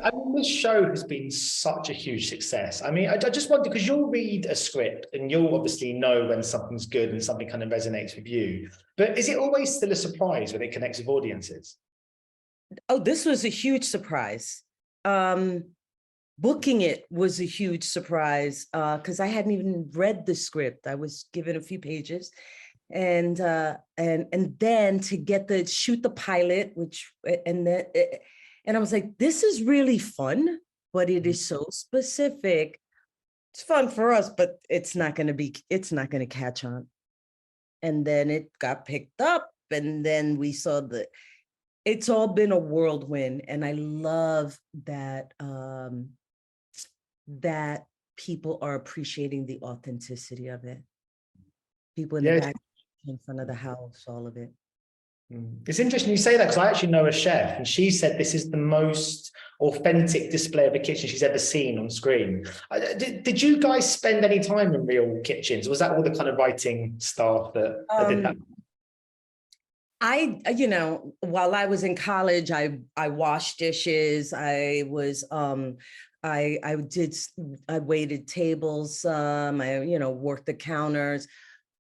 I mean, this show has been such a huge success. I mean, I just wonder, because you'll read a script and you'll obviously know when something's good and something kind of resonates with you. But is it always still a surprise when it connects with audiences? Oh, this was a huge surprise. Booking it was a huge surprise because I hadn't even read the script. I was given a few pages, and then to get the shoot the pilot, and I was like, this is really fun, but it is so specific. It's fun for us, but it's not going to catch on. And then it got picked up, and then we saw it's all been a whirlwind, and I love that that people are appreciating the authenticity of it. People in the back, in front of the house, all of it. It's interesting you say that, because I actually know a chef, and she said this is the most authentic display of a kitchen she's ever seen on screen. Did you guys spend any time in real kitchens? Was that all the kind of writing staff that did that? While I was in college, I washed dishes. I waited tables. I worked the counters,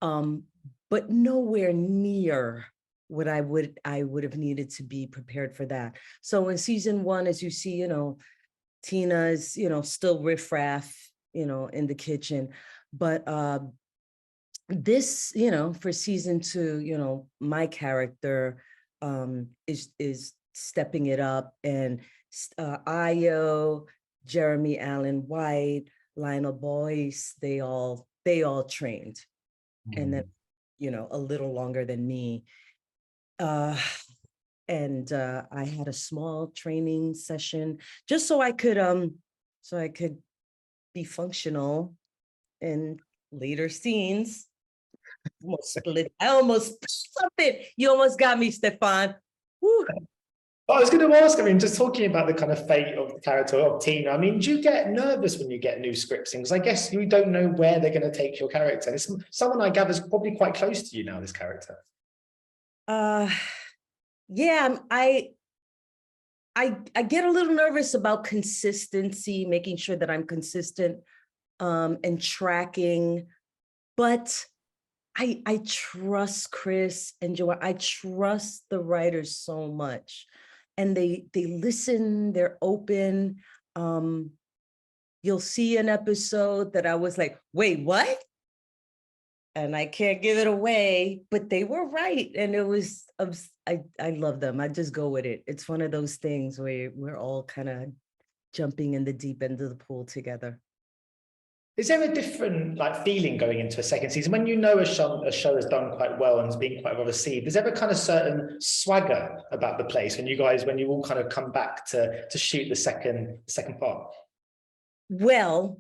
but nowhere near what I would have needed to be prepared for that. So in season 1, as you see, Tina is, still riffraff, in the kitchen, but this, for season 2, my character is stepping it up, and Io, Jeremy Allen White, Lionel Boyce, they all trained, and then a little longer than me. And I had a small training session just so I could be functional in later scenes. I almost something. You almost got me, Stefan. Woo. I was going to ask, I mean, just talking about the kind of fate of the character of Tina, I mean, do you get nervous when you get new scripts in? Because I guess you don't know where they're going to take your character. It's someone I gather is probably quite close to you now, this character. Yeah, I get a little nervous about consistency, making sure that I'm consistent and tracking, but I trust Chris and Joanne. I trust the writers so much, and they listen, they're open. You'll see an episode that I was like, wait, what? And I can't give it away, but they were right. And it was, I love them. I just go with it. It's one of those things where we're all kind of jumping in the deep end of the pool together. Is there a different feeling going into a second season when a show has done quite well and has been quite well received? Is there a kind of certain swagger about the place when you all kind of come back to shoot the second part? Well,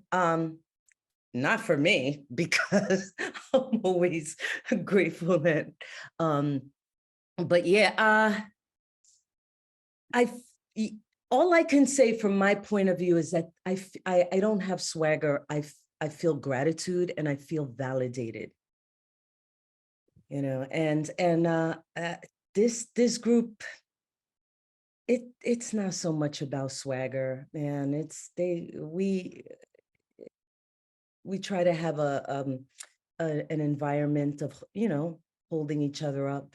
not for me, because I'm always grateful that, but yeah, all I can say from my point of view is that I don't have swagger. I feel gratitude and I feel validated, and this group, it's not so much about swagger, man. We try to have an environment of, holding each other up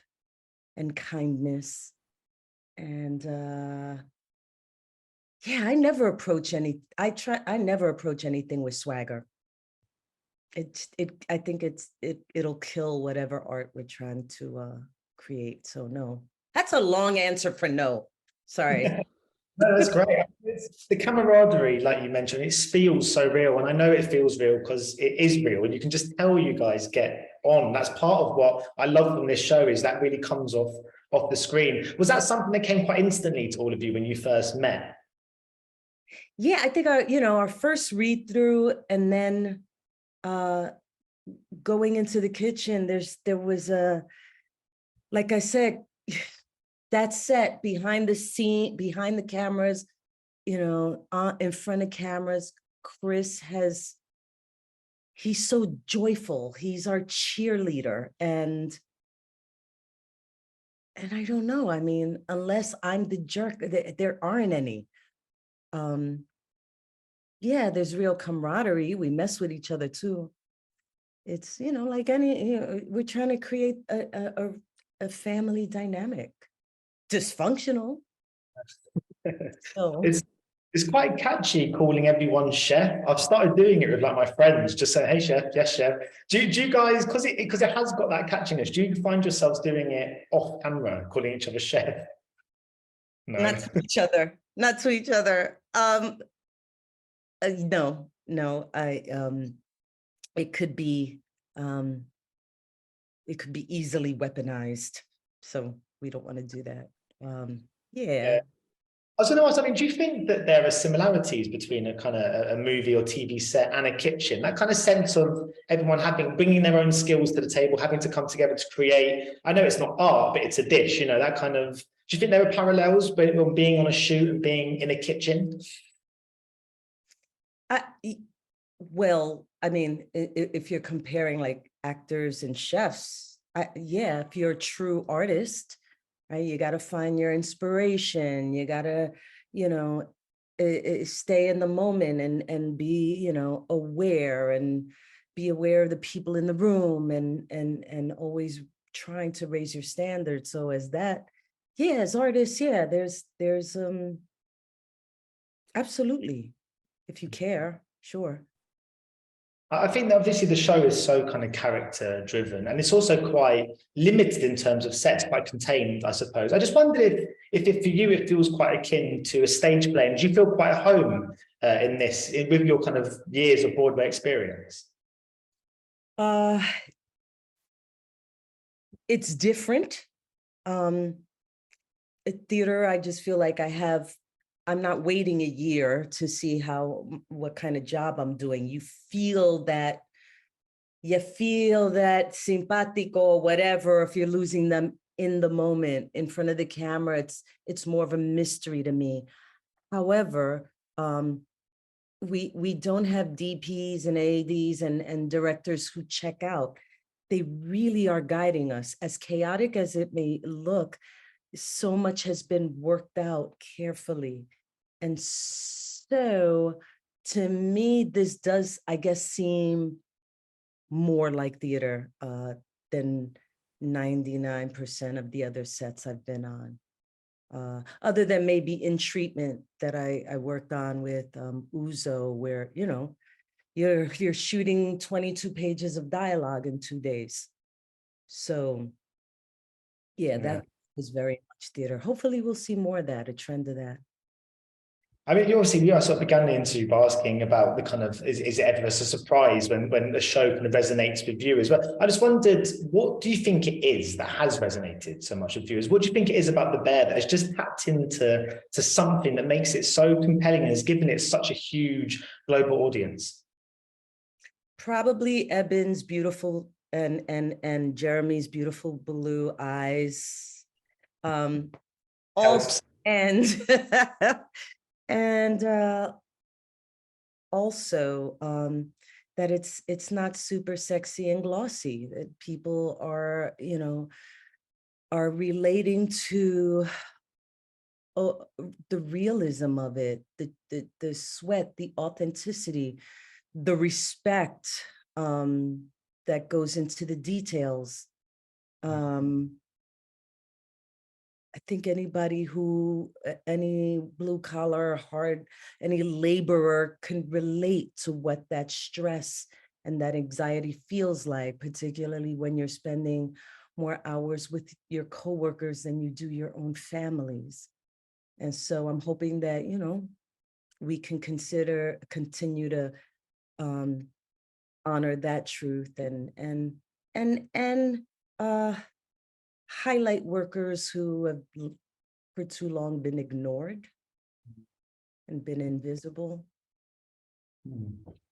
and kindness. And yeah, I never approach anything with swagger. I think it'll kill whatever art we're trying to create. So no, that's a long answer for no. Sorry. No, that's great. It's the camaraderie, like you mentioned, it feels so real. And I know it feels real because it is real. And you can just tell you guys get on. That's part of what I love from this show, is that really comes off the screen. Was that something that came quite instantly to all of you when you first met? Yeah, I think our first read through, and then going into the kitchen, there was like I said, that set behind the cameras, in front of cameras, Chris he's so joyful. He's our cheerleader. And I don't know, I mean, unless I'm the jerk, there aren't any. yeah, there's real camaraderie. We mess with each other too. It's, like we're trying to create a family dynamic. Dysfunctional. So it's quite catchy calling everyone chef. I've started doing it with like my friends, just saying, "Hey chef, yes chef." Do you guys, because it has got that catchiness, do you find yourselves doing it off camera, calling each other chef? No. Not to each other. Not to each other. No. It could be easily weaponized. So we don't want to do that. Yeah. I was going to ask, I mean, do you think that there are similarities between a kind of a movie or TV set and a kitchen? That kind of sense of everyone bringing their own skills to the table, having to come together to create. I know it's not art, but it's a dish. That kind of. Do you think there are parallels between being on a shoot and being in a kitchen? Well, I mean, if you're comparing like actors and chefs, yeah, if you're a true artist, right, you got to find your inspiration. You got to, stay in the moment and be, aware and be aware of the people in the room and always trying to raise your standards. So as artists, yeah, there's absolutely, if you care, sure. I think that obviously the show is so kind of character driven, and it's also quite limited in terms of sets, quite contained, I suppose. I just wondered if for you it feels quite akin to a stage play. And do you feel quite at home in this, with your kind of years of Broadway experience? It's different. At theater, I just feel like I'm not waiting a year to see what kind of job I'm doing. You feel that simpatico, whatever, if you're losing them in the moment in front of the camera, it's more of a mystery to me. However, we don't have DPs and ADs and directors who check out. They really are guiding us. As chaotic as it may look, so much has been worked out carefully. And so to me, this does, I guess, seem more like theater than 99% of the other sets I've been on. Other than maybe In Treatment that I worked on with Uzo, where, you're shooting 22 pages of dialogue in 2 days. So yeah, that was very much theater. Hopefully we'll see more of that, a trend of that. I mean, obviously, I sort of began the interview by asking about the kind of, is it ever a surprise when a show kind of resonates with viewers? But I just wondered, what do you think it is that has resonated so much with viewers? What do you think it is about The Bear that has just tapped into something that makes it so compelling and has given it such a huge global audience? Probably Ebon's beautiful and Jeremy's beautiful blue eyes. Also, and also that it's not super sexy and glossy, that people are relating to the realism of it, the sweat, the authenticity, the respect that goes into the details. I think any blue collar, any laborer can relate to what that stress and that anxiety feels like, particularly when you're spending more hours with your coworkers than you do your own families. And so I'm hoping that, we can continue to honor that truth and highlight workers who have for too long been ignored and been invisible.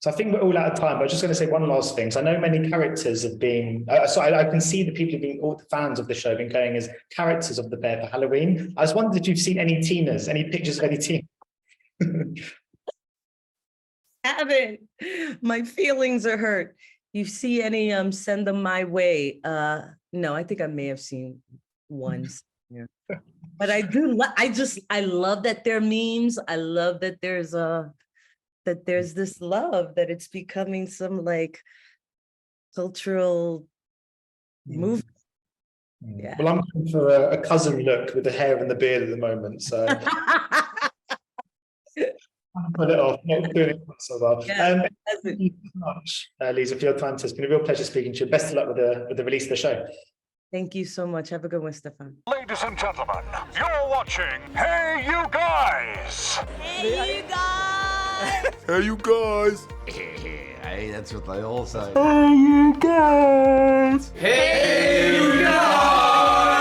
So I think we're all out of time, but I was just going to say one last thing. So I know many characters have been, so I can see the people who've been, all the fans of the show have been going as characters of the Bear for Halloween. I just wondered if you've seen any Tinas, any pictures of any Tina. Haven't. My feelings are hurt. You see any, send them my way. No, I think I may have seen ones. Yeah. But I do, I love that they're memes. I love that there's this love, that it's becoming some like cultural movement. Yeah. Well, I'm looking for a cousin look with the hair and the beard at the moment, so put it off. Not doing it so well. Yeah, thank you so much, Liza, for your time. It's been a real pleasure speaking to you. Best of luck with the release of the show. Thank you so much. Have a good one, Stefan. Ladies and gentlemen, you're watching Hey You Guys! Hey, you guys! Hey, you guys! Hey, that's what they all say. Hey, you guys! Hey, you guys!